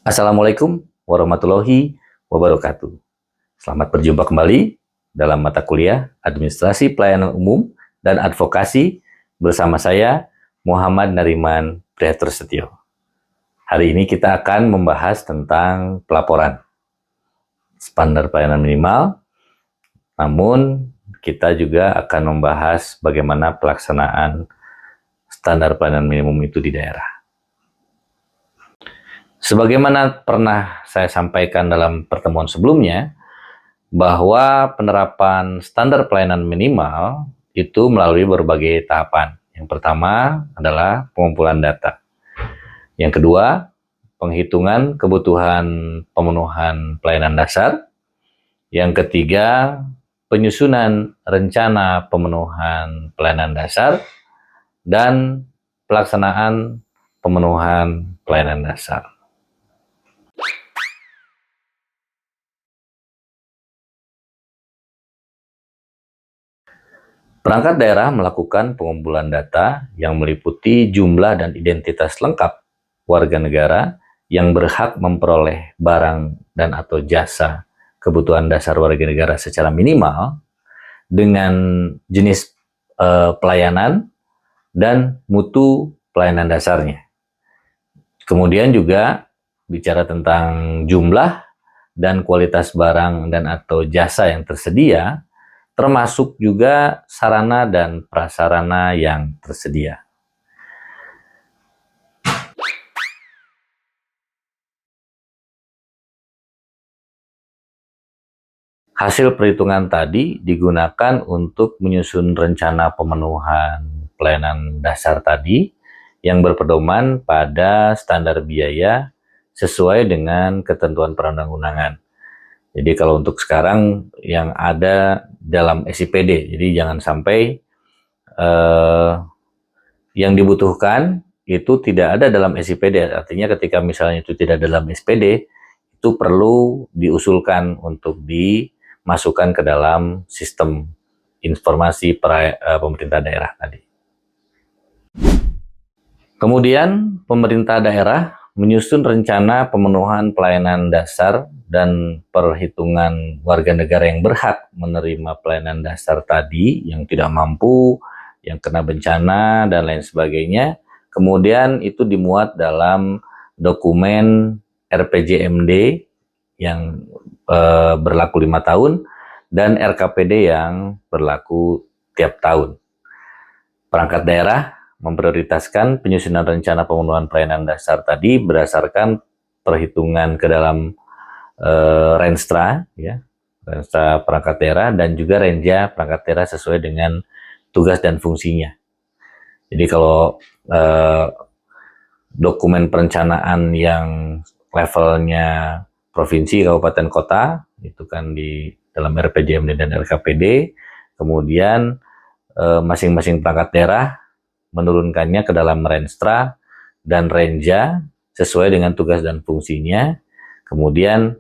Assalamualaikum warahmatullahi wabarakatuh. Selamat berjumpa kembali dalam mata kuliah Administrasi Pelayanan Umum dan Advokasi bersama saya Muhammad Nariman Prihatursetyo. Hari ini kita akan membahas tentang pelaporan standar pelayanan minimal, namun kita juga akan membahas bagaimana pelaksanaan standar pelayanan minimum itu di daerah. Sebagaimana pernah saya sampaikan dalam pertemuan sebelumnya, bahwa penerapan standar pelayanan minimal itu melalui berbagai tahapan. Yang pertama adalah pengumpulan data. Yang kedua, penghitungan kebutuhan pemenuhan pelayanan dasar. Yang ketiga, penyusunan rencana pemenuhan pelayanan dasar dan pelaksanaan pemenuhan pelayanan dasar. Perangkat daerah melakukan pengumpulan data yang meliputi jumlah dan identitas lengkap warga negara yang berhak memperoleh barang dan atau jasa kebutuhan dasar warga negara secara minimal dengan jenis pelayanan dan mutu pelayanan dasarnya. Kemudian juga bicara tentang jumlah dan kualitas barang dan atau jasa yang tersedia, termasuk juga sarana dan prasarana yang tersedia. Hasil perhitungan tadi digunakan untuk menyusun rencana pemenuhan pelayanan dasar tadi yang berpedoman pada standar biaya sesuai dengan ketentuan perundang-undangan. Jadi kalau untuk sekarang yang ada dalam SIPD, jadi jangan sampai yang dibutuhkan itu tidak ada dalam SIPD. Artinya ketika misalnya itu tidak dalam SPD, itu perlu diusulkan untuk dimasukkan ke dalam sistem informasi pemerintah daerah tadi. Kemudian pemerintah daerah menyusun rencana pemenuhan pelayanan dasar dan perhitungan warga negara yang berhak menerima pelayanan dasar tadi, yang tidak mampu, yang kena bencana, dan lain sebagainya. Kemudian itu dimuat dalam dokumen RPJMD yang berlaku 5 tahun dan RKPD yang berlaku tiap tahun. Perangkat daerah memprioritaskan penyusunan rencana pemenuhan pelayanan dasar tadi berdasarkan perhitungan ke dalam Renstra, ya, Renstra perangkat daerah, dan juga Renja perangkat daerah sesuai dengan tugas dan fungsinya. Jadi kalau dokumen perencanaan yang levelnya provinsi, kabupaten, kota, itu kan di dalam RPJMD dan RKPD, kemudian masing-masing perangkat daerah menurunkannya ke dalam Renstra dan Renja sesuai dengan tugas dan fungsinya, kemudian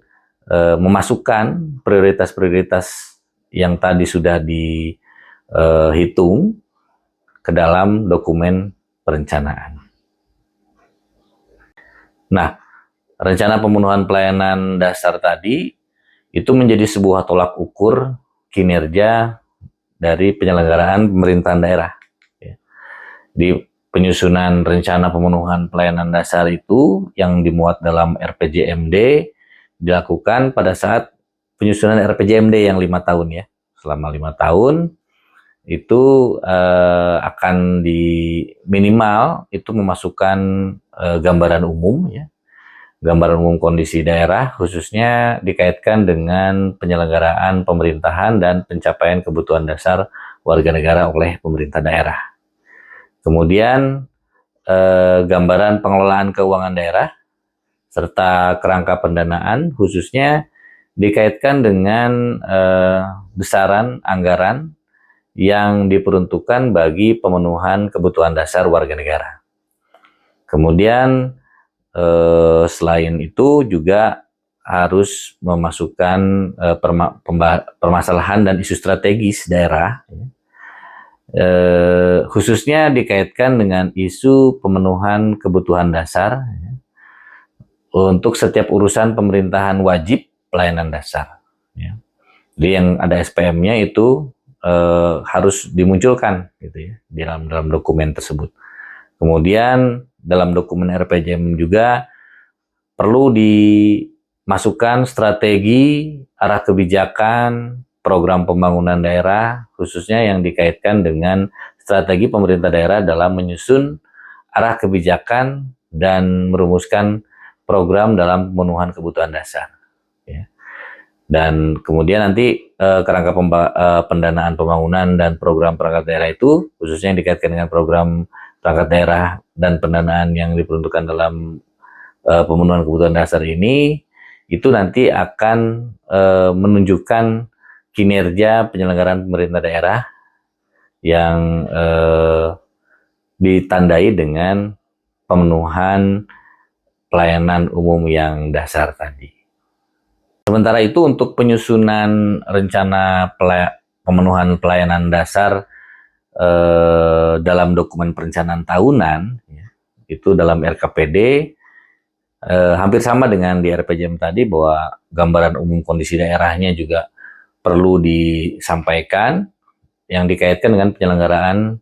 memasukkan prioritas-prioritas yang tadi sudah dihitung ke dalam dokumen perencanaan. Nah, rencana pemenuhan pelayanan dasar tadi itu menjadi sebuah tolak ukur kinerja dari penyelenggaraan pemerintahan daerah. Di penyusunan rencana pemenuhan pelayanan dasar itu yang dimuat dalam RPJMD dilakukan pada saat penyusunan RPJMD yang 5 tahun, ya. Selama 5 tahun itu akan di minimal itu memasukkan gambaran umum, ya. Gambaran umum kondisi daerah khususnya dikaitkan dengan penyelenggaraan pemerintahan dan pencapaian kebutuhan dasar warga negara oleh pemerintah daerah. Kemudian gambaran pengelolaan keuangan daerah serta kerangka pendanaan khususnya dikaitkan dengan besaran anggaran yang diperuntukkan bagi pemenuhan kebutuhan dasar warga negara. Kemudian selain itu juga harus memasukkan permasalahan dan isu strategis daerah, khususnya dikaitkan dengan isu pemenuhan kebutuhan dasar untuk setiap urusan pemerintahan wajib pelayanan dasar. Ya. Jadi yang ada SPM-nya itu harus dimunculkan gitu ya di dalam dokumen tersebut. Kemudian dalam dokumen RPJM juga perlu dimasukkan strategi, arah kebijakan, program pembangunan daerah, khususnya yang dikaitkan dengan strategi pemerintah daerah dalam menyusun arah kebijakan dan merumuskan program dalam pemenuhan kebutuhan dasar. Ya. Dan kemudian nanti kerangka pendanaan pembangunan dan program perangkat daerah itu, khususnya yang dikaitkan dengan program perangkat daerah dan pendanaan yang diperuntukkan dalam pemenuhan kebutuhan dasar ini, itu nanti akan menunjukkan kinerja penyelenggaraan pemerintah daerah yang ditandai dengan pemenuhan pelayanan umum yang dasar tadi. Sementara itu untuk penyusunan rencana pemenuhan pelayanan dasar dalam dokumen perencanaan tahunan, ya, itu dalam RKPD hampir sama dengan di RPJM tadi, bahwa gambaran umum kondisi daerahnya juga perlu disampaikan yang dikaitkan dengan penyelenggaraan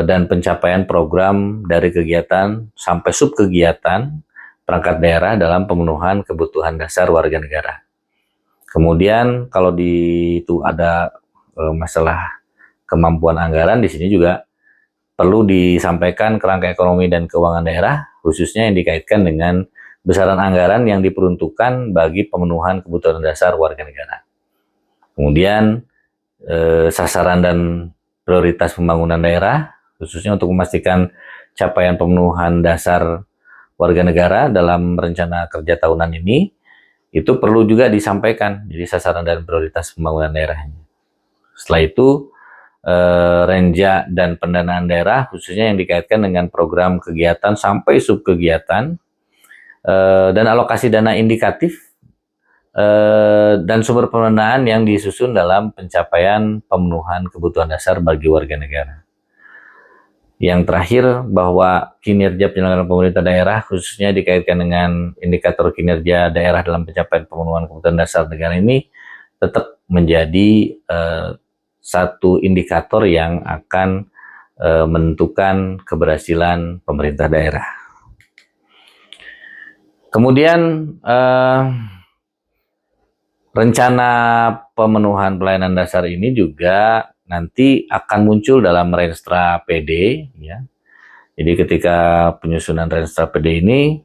dan pencapaian program dari kegiatan sampai subkegiatan perangkat daerah dalam pemenuhan kebutuhan dasar warga negara. Kemudian kalau itu ada masalah kemampuan anggaran, di sini juga perlu disampaikan kerangka ekonomi dan keuangan daerah, khususnya yang dikaitkan dengan besaran anggaran yang diperuntukkan bagi pemenuhan kebutuhan dasar warga negara. Kemudian sasaran dan prioritas pembangunan daerah, khususnya untuk memastikan capaian pemenuhan dasar warga negara dalam rencana kerja tahunan ini, itu perlu juga disampaikan, jadi sasaran dan prioritas pembangunan daerahnya. Setelah itu, renja dan pendanaan daerah, khususnya yang dikaitkan dengan program kegiatan sampai subkegiatan, dan alokasi dana indikatif, dan sumber pendanaan yang disusun dalam pencapaian pemenuhan kebutuhan dasar bagi warga negara. Yang terakhir, bahwa kinerja penyelenggaraan pemerintah daerah, khususnya dikaitkan dengan indikator kinerja daerah dalam pencapaian pemenuhan kebutuhan dasar negara ini, tetap menjadi satu indikator yang akan menentukan keberhasilan pemerintah daerah. Kemudian rencana pemenuhan pelayanan dasar ini juga nanti akan muncul dalam Renstra PD, ya. Jadi ketika penyusunan Renstra PD ini,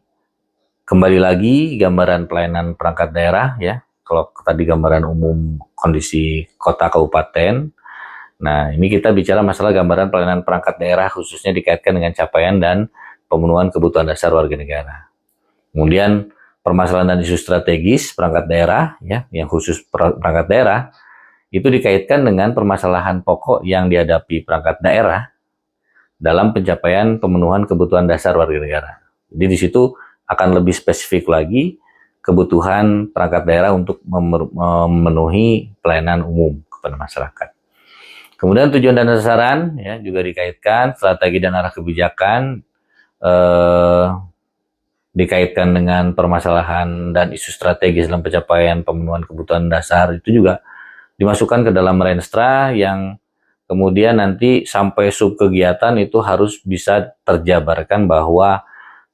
kembali lagi gambaran pelayanan perangkat daerah, ya. Kalau tadi gambaran umum kondisi kota kabupaten, nah ini kita bicara masalah gambaran pelayanan perangkat daerah, khususnya dikaitkan dengan capaian dan pemenuhan kebutuhan dasar warga negara. Kemudian permasalahan dan isu strategis perangkat daerah, ya, yang khusus perangkat daerah, itu dikaitkan dengan permasalahan pokok yang dihadapi perangkat daerah dalam pencapaian pemenuhan kebutuhan dasar warga negara. Jadi di situ akan lebih spesifik lagi kebutuhan perangkat daerah untuk memenuhi pelayanan umum kepada masyarakat. Kemudian tujuan dan sasaran, ya, juga dikaitkan, strategi dan arah kebijakan dikaitkan dengan permasalahan dan isu strategis dalam pencapaian pemenuhan kebutuhan dasar, itu juga dimasukkan ke dalam Renstra, yang kemudian nanti sampai subkegiatan itu harus bisa terjabarkan bahwa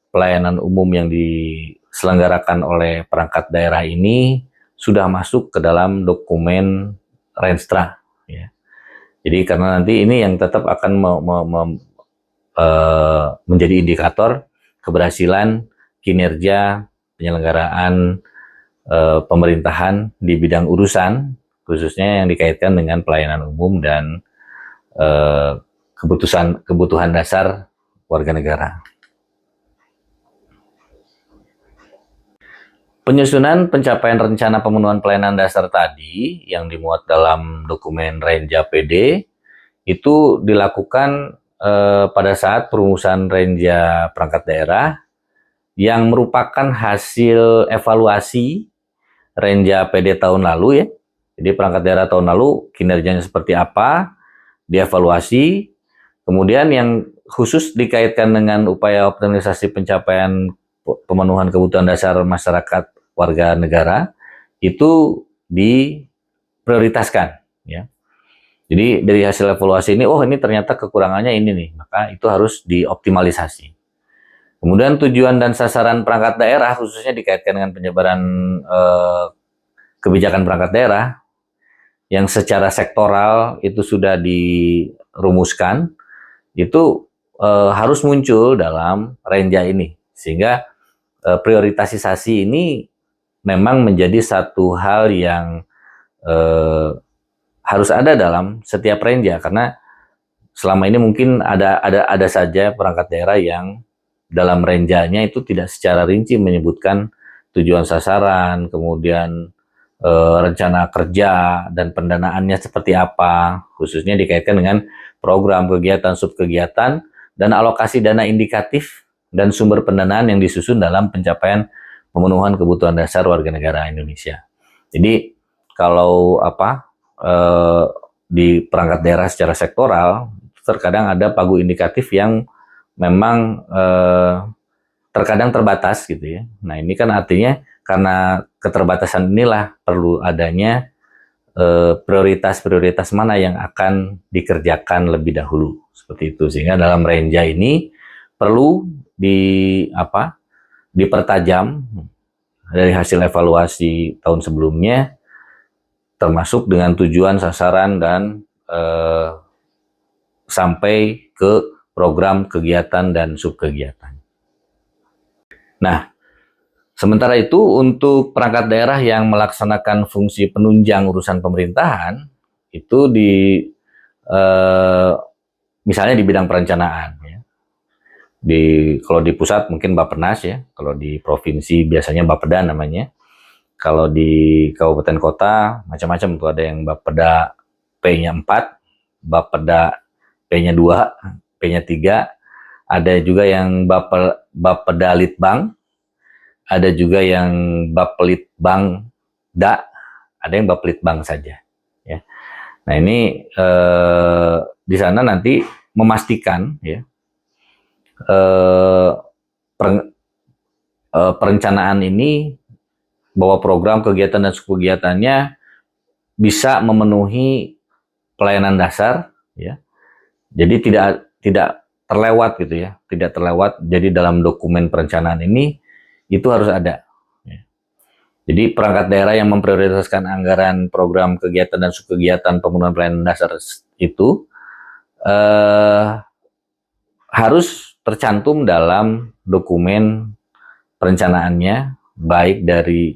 pelayanan umum yang diselenggarakan oleh perangkat daerah ini sudah masuk ke dalam dokumen Renstra, ya. Jadi karena nanti ini yang tetap akan menjadi indikator keberhasilan kinerja penyelenggaraan pemerintahan di bidang urusan, khususnya yang dikaitkan dengan pelayanan umum dan kebutuhan dasar warga negara. Penyusunan pencapaian rencana pemenuhan pelayanan dasar tadi yang dimuat dalam dokumen Renja PD itu dilakukan pada saat perumusan Renja perangkat daerah, yang merupakan hasil evaluasi Renja PD tahun lalu, ya. Jadi perangkat daerah tahun lalu kinerjanya seperti apa, dievaluasi. Kemudian yang khusus dikaitkan dengan upaya optimalisasi pencapaian pemenuhan kebutuhan dasar masyarakat warga negara itu diprioritaskan, ya. Jadi dari hasil evaluasi ini, oh ini ternyata kekurangannya ini nih, maka itu harus dioptimalisasi. Kemudian tujuan dan sasaran perangkat daerah, khususnya dikaitkan dengan penyebaran kebijakan perangkat daerah, yang secara sektoral itu sudah dirumuskan, itu harus muncul dalam renja ini. Sehingga prioritasisasi ini memang menjadi satu hal yang harus ada dalam setiap renja, karena selama ini mungkin ada saja perangkat daerah yang dalam renjanya itu tidak secara rinci menyebutkan tujuan sasaran, kemudian rencana kerja dan pendanaannya seperti apa, khususnya dikaitkan dengan program, kegiatan, subkegiatan, dan alokasi dana indikatif dan sumber pendanaan yang disusun dalam pencapaian pemenuhan kebutuhan dasar warga negara Indonesia. Jadi kalau di perangkat daerah secara sektoral, terkadang ada pagu indikatif yang memang terkadang terbatas gitu ya. Nah ini kan artinya karena keterbatasan inilah perlu adanya prioritas-prioritas mana yang akan dikerjakan lebih dahulu, seperti itu. Sehingga dalam renja ini perlu dipertajam dari hasil evaluasi tahun sebelumnya, termasuk dengan tujuan, sasaran, dan sampai ke program, kegiatan, dan subkegiatan. Nah, sementara itu untuk perangkat daerah yang melaksanakan fungsi penunjang urusan pemerintahan, itu misalnya di bidang perencanaan, ya. Kalau di pusat mungkin Bappenas, ya, kalau di provinsi biasanya Bapeda namanya, kalau di kabupaten kota macam-macam tuh, ada yang Bapeda P-nya 4, Bapeda P-nya 2, P-nya 3, ada juga yang Bapeda Litbang, ada juga yang Bapelitbangda, ada yang Bapelitbang saja, ya. Nah ini di sana nanti memastikan, ya, perencanaan ini bahwa program, kegiatan, dan subkegiatannya bisa memenuhi pelayanan dasar, ya. Jadi tidak terlewat gitu ya, tidak terlewat. Jadi dalam dokumen perencanaan ini itu harus ada. Ya. Jadi perangkat daerah yang memprioritaskan anggaran program, kegiatan, dan subkegiatan pemenuhan pelayanan dasar itu harus tercantum dalam dokumen perencanaannya, baik dari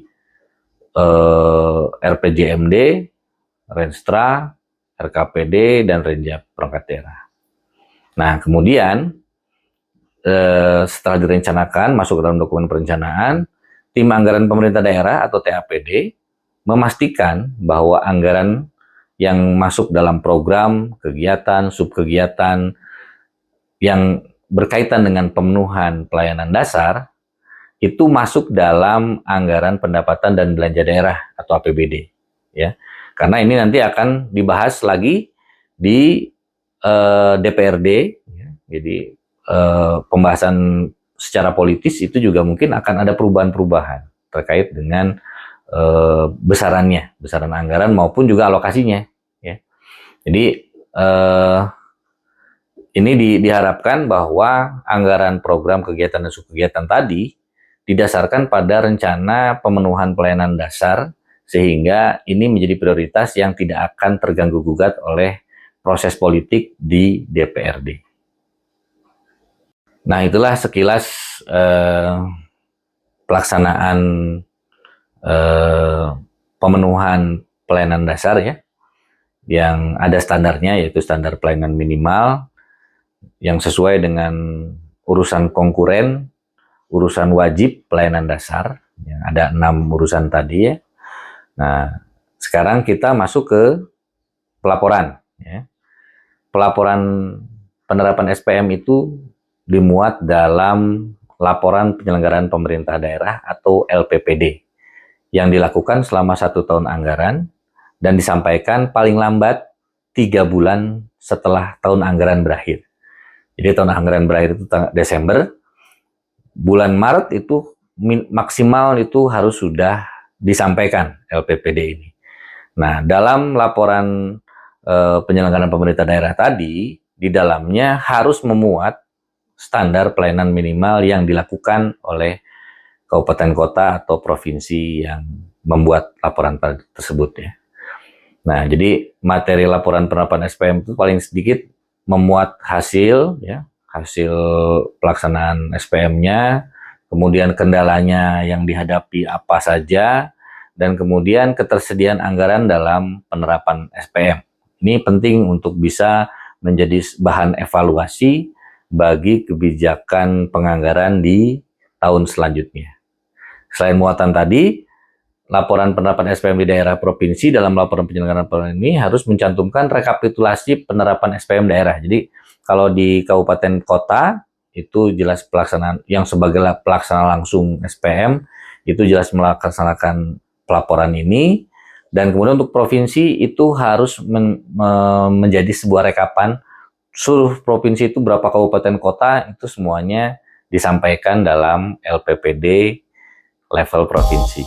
RPJMD, Renstra, RKPD, dan Renja perangkat daerah. Nah, kemudian setelah direncanakan, masuk ke dalam dokumen perencanaan, tim anggaran pemerintah daerah atau TAPD memastikan bahwa anggaran yang masuk dalam program, kegiatan, subkegiatan yang berkaitan dengan pemenuhan pelayanan dasar itu masuk dalam anggaran pendapatan dan belanja daerah atau APBD, ya. Karena ini nanti akan dibahas lagi di DPRD, ya. Jadi pembahasan secara politis itu juga mungkin akan ada perubahan-perubahan terkait dengan besaran anggaran maupun juga alokasinya, ya. Jadi ini diharapkan bahwa anggaran program, kegiatan, dan subkegiatan tadi didasarkan pada rencana pemenuhan pelayanan dasar, sehingga ini menjadi prioritas yang tidak akan terganggu-gugat oleh proses politik di DPRD. Nah, itulah sekilas pelaksanaan pemenuhan pelayanan dasar, ya, yang ada standarnya, yaitu standar pelayanan minimal yang sesuai dengan urusan konkuren, urusan wajib pelayanan dasar, yang ada 6 urusan tadi, ya. Nah, sekarang kita masuk ke pelaporan, ya. Pelaporan penerapan SPM itu dimuat dalam laporan penyelenggaraan pemerintah daerah atau LPPD yang dilakukan selama 1 tahun anggaran dan disampaikan paling lambat 3 bulan setelah tahun anggaran berakhir. Jadi tahun anggaran berakhir itu Desember, bulan Maret itu maksimal itu harus sudah disampaikan LPPD ini. Nah, dalam laporan penyelenggaraan pemerintah daerah tadi, di dalamnya harus memuat standar pelayanan minimal yang dilakukan oleh kabupaten kota atau provinsi yang membuat laporan tersebut ya. Nah, jadi materi laporan penerapan SPM itu paling sedikit memuat hasil ya, hasil pelaksanaan SPM-nya, kemudian kendalanya yang dihadapi apa saja, dan kemudian ketersediaan anggaran dalam penerapan SPM. Ini penting untuk bisa menjadi bahan evaluasi bagi kebijakan penganggaran di tahun selanjutnya. Selain muatan tadi, laporan penerapan SPM di daerah provinsi dalam laporan penyelenggaraan penerapan ini harus mencantumkan rekapitulasi penerapan SPM daerah. Jadi kalau di kabupaten kota itu jelas pelaksanaan yang sebagai pelaksana langsung SPM itu jelas melaksanakan pelaporan ini, dan kemudian untuk provinsi itu harus menjadi sebuah rekapan seluruh provinsi itu berapa kabupaten kota itu semuanya disampaikan dalam LPPD level provinsi.